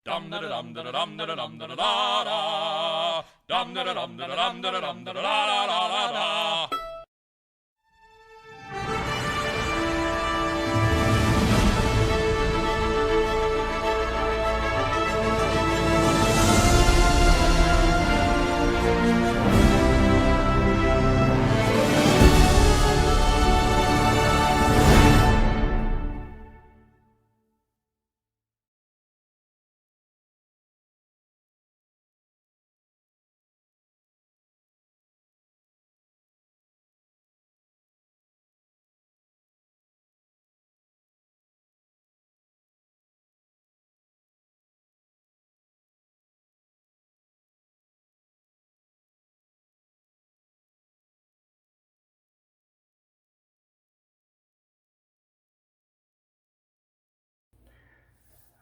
Dum da dum da dum da dum da da da. Dum da dum da dum da dum da da da da.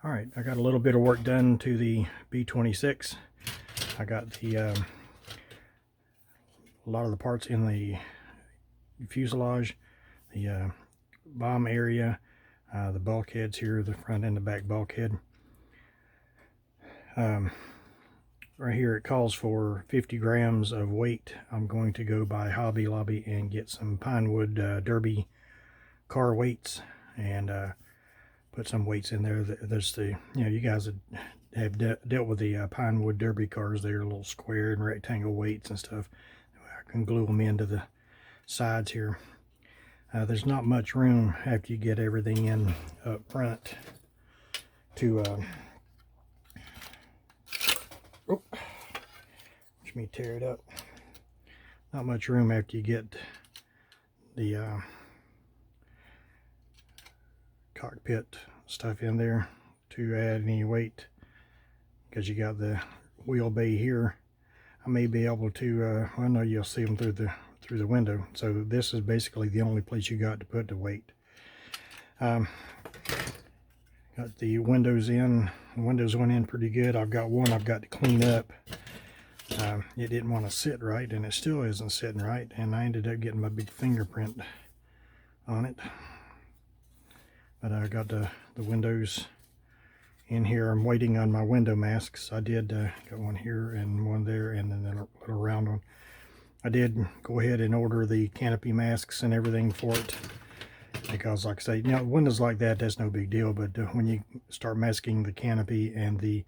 All right, I got a little bit of work done to the B-26. I got a lot of the parts in the fuselage, the bomb area, the bulkheads here, the front and the back bulkhead. Right here it calls for 50 grams of weight. I'm going to go by Hobby Lobby and get some pine wood derby car weights and put some weights in there. There's the, you guys have dealt with the pine wood derby cars. They're a little square and rectangle weights and stuff. I can glue them into the sides here. There's not much room after you get everything in up front to watch me tear it up. Not much room after you get the cockpit stuff in there to add any weight, because you got the wheel bay here. I may be able to well, no, you'll see them through the window. So this is basically the only place you got to put the weight. Got the windows in. The windows went in pretty good. I've got one I've got to clean up. It didn't want to sit right, and it still isn't sitting right, and I ended up getting my big fingerprint on it. But I got the windows in here. I'm waiting on my window masks. I did got one here and one there, and then a little round one. I did go ahead and order the Canopy masks and everything for it, because like I say, windows like that, that's no big deal. But when you start masking the canopy and the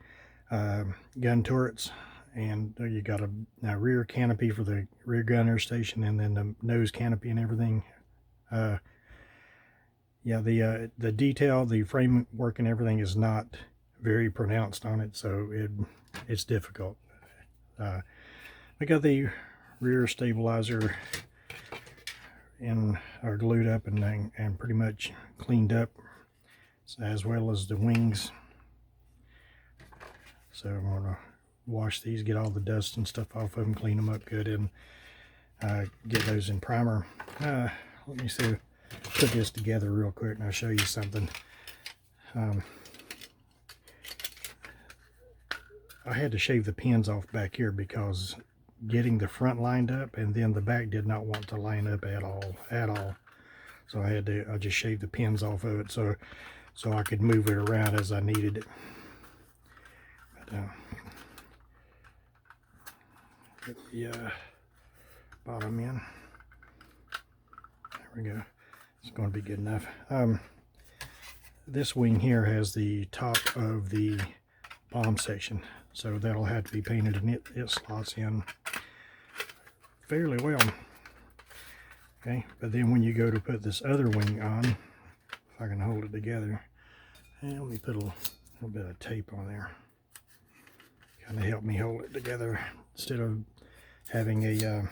gun turrets, and you got a rear canopy for the rear gunner station, and then the nose canopy and everything. Yeah, the detail, the framework and everything is not very pronounced on it, so it's difficult. I got the rear stabilizer are glued up and pretty much cleaned up, as well as the wings. So I'm gonna wash these, get all the dust and stuff off of them, clean them up good, and get those in primer. Let me see, put this together real quick and I'll show you something. I had to shave the pins off back here because getting the front lined up, and then the back did not want to line up at all. So I just shaved the pins off of it so I could move it around as I needed it. But, get the bottom in. There we go. It's going to be good enough. This wing here has the top of the bomb section, so that'll have to be painted, and it slots in fairly well. Okay, but then when you go to put this other wing on, if I can hold it together, and let me put a little bit of tape on there, kind of help me hold it together instead of having a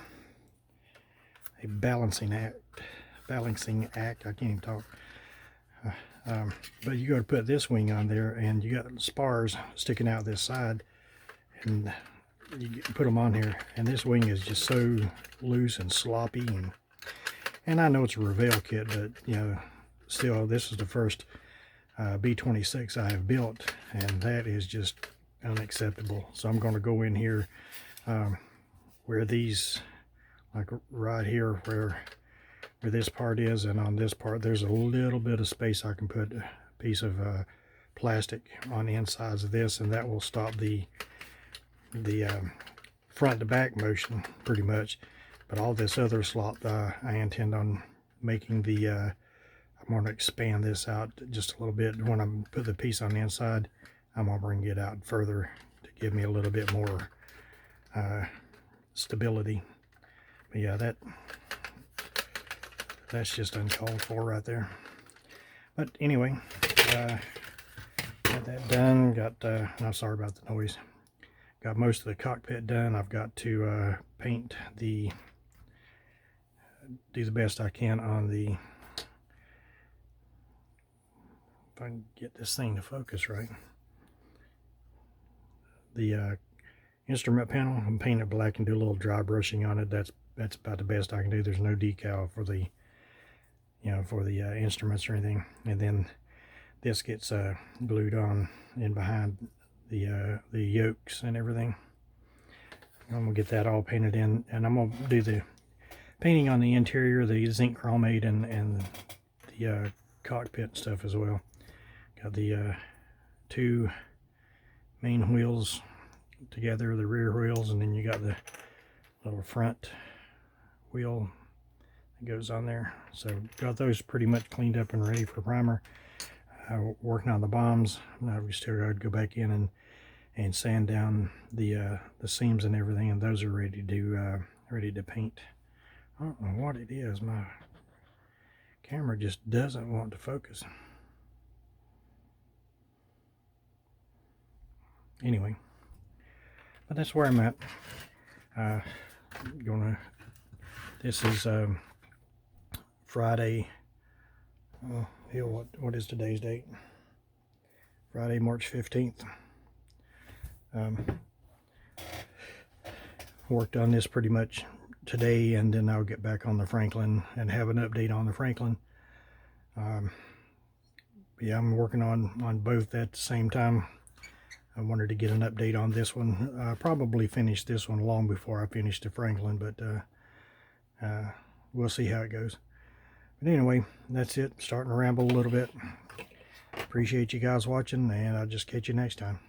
balancing act. I can't even talk. But you go to put this wing on there, and you got spars sticking out this side, and you put them on here, and this wing is just so loose and sloppy, and I know it's a Revell kit, but still, this is the first B-26 I have built, and that is just unacceptable. So I'm going to go in here where these, like right here where this part is, and on this part there's a little bit of space I can put a piece of plastic on the insides of this, and that will stop the front to back motion pretty much. But all this other slop, I intend on making the I'm going to expand this out just a little bit. When I put the piece on the inside, I'm going to bring it out further to give me a little bit more stability. But yeah, that's just uncalled for right there. But anyway, got that done. Got I'm sorry about the noise. Got most of the cockpit done. I've got to paint do the best I can on the, if I can get this thing to focus right, the instrument panel. I'm painting it black and do a little dry brushing on it. That's about the best I can do. There's no decal for the, you know, for the instruments or anything. And then this gets glued on in behind the yokes and everything. I'm gonna get that all painted in, and I'm gonna do the painting on the interior, the zinc chromate, and the cockpit stuff as well. Got the two main wheels together, the rear wheels, and then you got the little front wheel that goes on there. So got those pretty much cleaned up and ready for primer. Working on the bombs. Now we still got to go back in and sand down the seams and everything, and those are ready to paint. I don't know what it is. My camera just doesn't want to focus. Anyway, but that's where I'm at. This is Friday. What is today's date? Friday, March 15th. Worked on this pretty much today, and then I'll get back on the Franklin and have an update on the Franklin. Yeah, I'm working on both at the same time. I wanted to get an update on this one. I probably finish this one long before I finish the Franklin, but we'll see how it goes. But anyway, that's it. Starting to ramble a little bit. Appreciate you guys watching, and I'll just catch you next time.